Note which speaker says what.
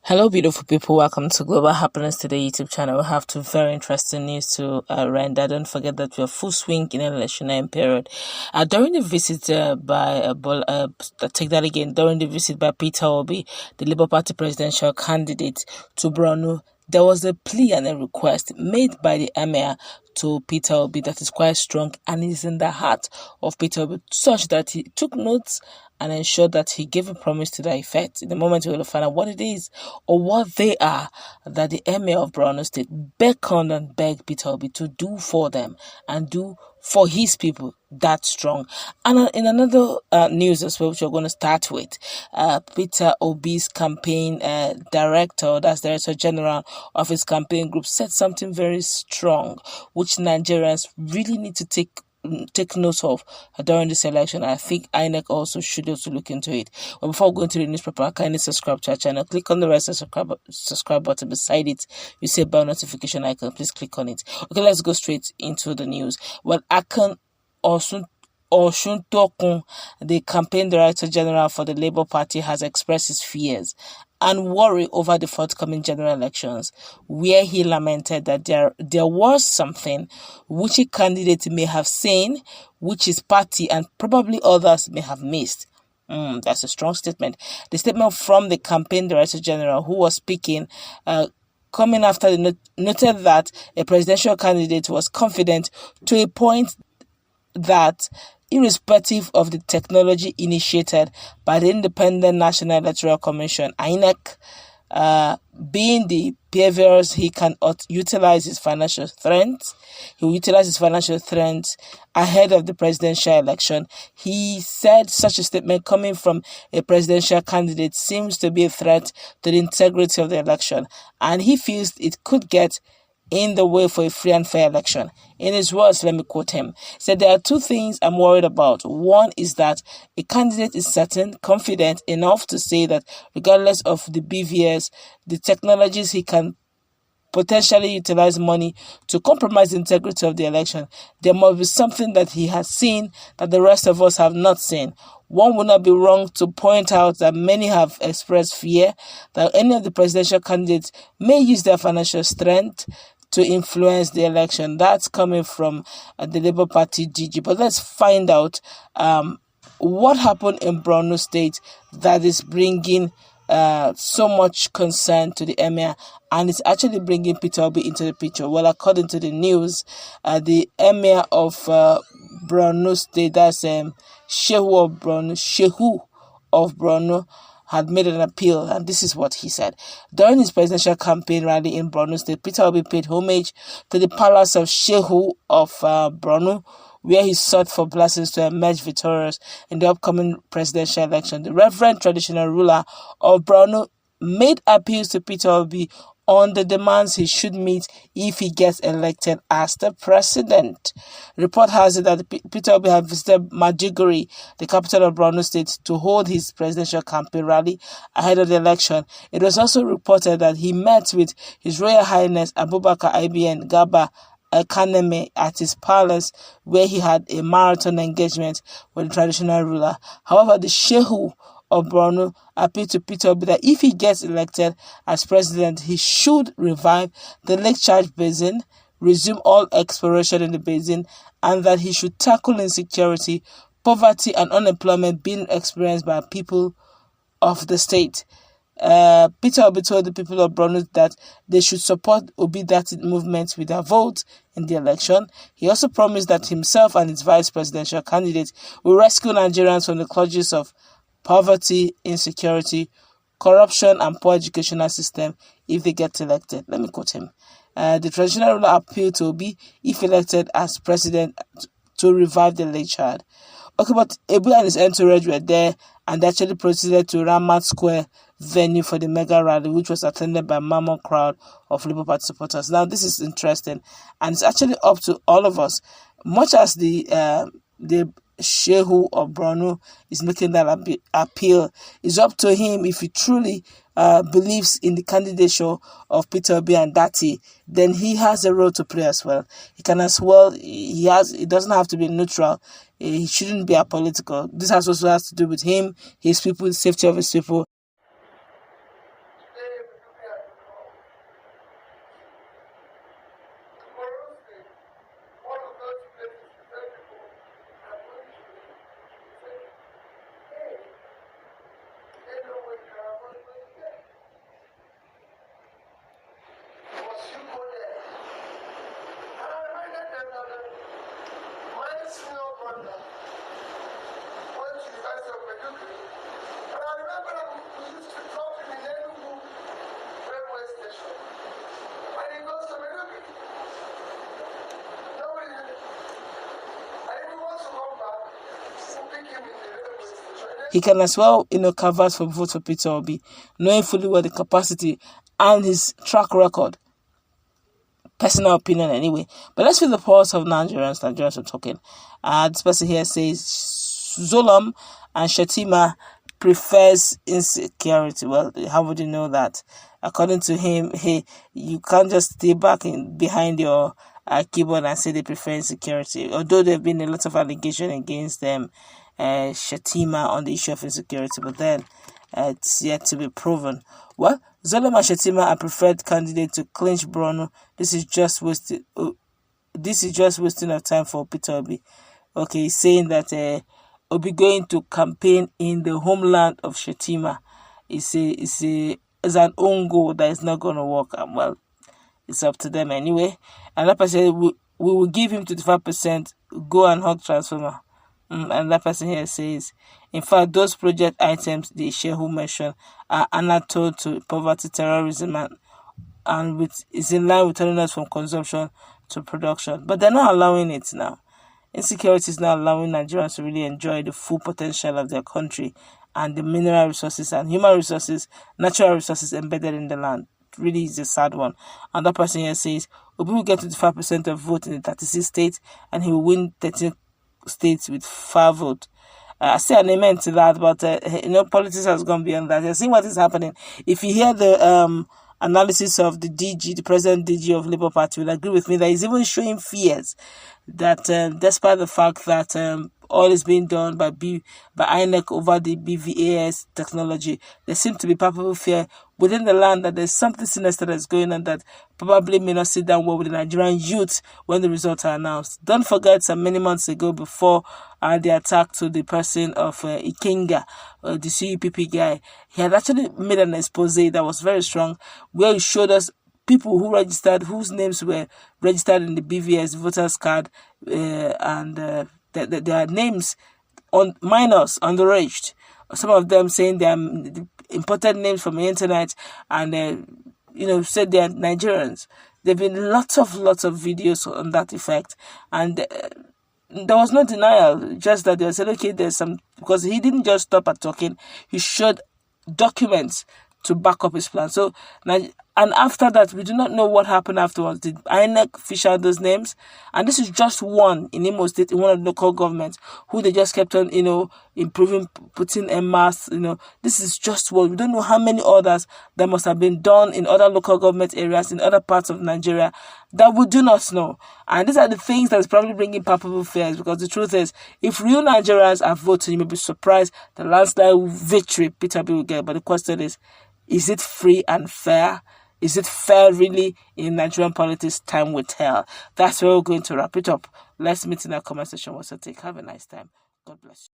Speaker 1: Hello, beautiful people. Welcome to Global Happiness Today YouTube channel. We have two very interesting news to render. Don't forget that we are full swing in an election period. During the visit by Bola, take that again. During the visit by Peter Obi, the Labour Party presidential candidate to Borno, there was a plea and a request made by the Emir to Peter Obi that is quite strong and is in the heart of Peter Obi, such that he took notes and ensured that he gave a promise to that effect. In the moment, we will find out what it is or what they are that the Emir of Borno State beckoned and begged Peter Obi to do for them and do for his people that strong. And in another news as well, which we're going to start with, Peter Obi's campaign director, that's Director General of his campaign group, said something very strong, which Nigerians really need to take note of during this election. I think INEC also should look into it. But before going to the newspaper, kindly subscribe to our channel. Click on the rest of the subscribe button beside it. You see a bell notification icon. Please click on it. Okay, let's go straight into the news. Well, Akan Oshuntokun, the campaign director general for the Labour Party, has expressed his fears and worry over the forthcoming general elections, where he lamented that there was something which a candidate may have seen, which his party and probably others may have missed. That's a strong statement. The statement from the campaign director general, who was speaking, coming after the noted that a presidential candidate was confident to a point that, irrespective of the technology initiated by the Independent National Electoral Commission, INEC, being the behaviors, he can utilize his financial strength. He will utilize his financial strength ahead of the presidential election. He said such a statement coming from a presidential candidate seems to be a threat to the integrity of the election, and he feels it could get in the way for a free and fair election. In his words, let me quote him. He said, "There are two things I'm worried about. One is that a candidate is certain, confident enough to say that regardless of the BVS, the technologies he can potentially utilize money to compromise the integrity of the election. There must be something that he has seen that the rest of us have not seen. One would not be wrong to point out that many have expressed fear that any of the presidential candidates may use their financial strength to influence the election." That's coming from the Labour Party DG. But let's find out what happened in Borno State that is bringing so much concern to the Emir, and it's actually bringing Peter Obi into the picture. Well, according to the news, the Emir of Borno State, that's Shehu of Borno, had made an appeal, and this is what he said. During his presidential campaign rally in Borno State, Peter Obi paid homage to the palace of Shehu of Borno, where he sought for blessings to emerge victorious in the upcoming presidential election. The reverend traditional ruler of Borno made appeals to Peter Obi on the demands he should meet if he gets elected as the president. Report has it that Peter Obi had visited Maiduguri, the capital of Borno State, to hold his presidential campaign rally ahead of the election. It was also reported that he met with His Royal Highness Abubakar IBN Gaba Kaneme at his palace, where he had a marathon engagement with the traditional ruler. However, the Shehu of Borno appealed to Peter Obi that if he gets elected as president, he should revive the Lake Chad Basin, resume all exploration in the basin, and that he should tackle insecurity, poverty, and unemployment being experienced by people of the state. Peter Obi told the people of Borno that they should support Obi that movement with their vote in the election. He also promised that himself and his vice presidential candidate will rescue Nigerians from the clutches of poverty, insecurity, corruption, and poor educational system if they get elected. Let me quote him. The traditional ruler appealed to Obi, if elected as president, to revive the Lake Chad. Okay, but Obi and his entourage were there and actually proceeded to Ramat Square venue for the mega rally, which was attended by a mammoth crowd of Labour Party supporters. Now, this is interesting, and it's actually up to all of us. Much as the Shehu of Borno is making that appeal, it's up to him. If he truly believes in the candidature of Peter Obi and Dati, then he has a role to play as well. He can as well, it doesn't have to be neutral. He shouldn't be apolitical. This also has to do with him, his people, the safety of his people. he can as well, canvass for vote for Peter Obi, knowing fully well the capacity and his track record. Personal opinion anyway. But let's feel the pulse of Nigerians. Nigerians are talking. This person here says Zolam and Shetima prefers insecurity. Well, how would you know that? According to him, hey, you can't just stay back behind your keyboard and say they prefer insecurity. Although there have been a lot of allegations against them, Shetima, on the issue of insecurity, but then it's yet to be proven. Well, Zolam and Shetima are preferred candidates to clinch Borno. This is just wasting of time for Peter Obi. Okay, saying that Obi going to campaign in the homeland of Shetima is an own goal that is not going to work. Well, it's up to them anyway. And that person, we will give him 25%. Go and hug transformer. And that person here says, in fact, those project items the Shehu mentioned are anatole to poverty, terrorism, and is in line with turning us from consumption to production. But they're not allowing it now. Insecurity is not allowing Nigerians to really enjoy the full potential of their country and the mineral resources and human resources, natural resources embedded in the land. It really is a sad one. And that person here says, Obi will get 25% of vote in the 36 states and he will win 13 states with 5 votes. I say an amen to that, but politics has gone beyond that. You're seeing what is happening. If you hear the analysis of the present DG of Labour Party, will agree with me that he's even showing fears that despite the fact that all is being done by INEC over the BVAS technology, there seems to be palpable fear within the land that there's something sinister that's going on that probably may not sit down well with the Nigerian youth when the results are announced. Don't forget, some many months ago, before the attack to the person of Ikenga, the CUPP guy, he had actually made an expose that was very strong, where he showed us people who registered, whose names were registered in the BVS voters card, and their names on minors, underaged. Some of them saying they are imported names from the internet, and said they are Nigerians. There've been lots of videos on that effect, and there was no denial. Just that they said, okay, there's some, because he didn't just stop at talking. He showed documents to back up his plan. So, and after that, we do not know what happened afterwards. Did INEC fish out those names? And this is just one in Imo State, in one of the local governments, who they just kept on, improving, putting en masse. This is just one. We don't know how many others that must have been done in other local government areas, in other parts of Nigeria, that we do not know. And these are the things that is probably bringing palpable fears, because the truth is, if real Nigerians are voting, you may be surprised the landslide victory Peter Obi will get. But the question is it free and fair? Is it fair really in Nigerian politics? Time will tell. That's where we're going to wrap it up. Let's meet in our comment section. What's your take? Have a nice time. God bless you.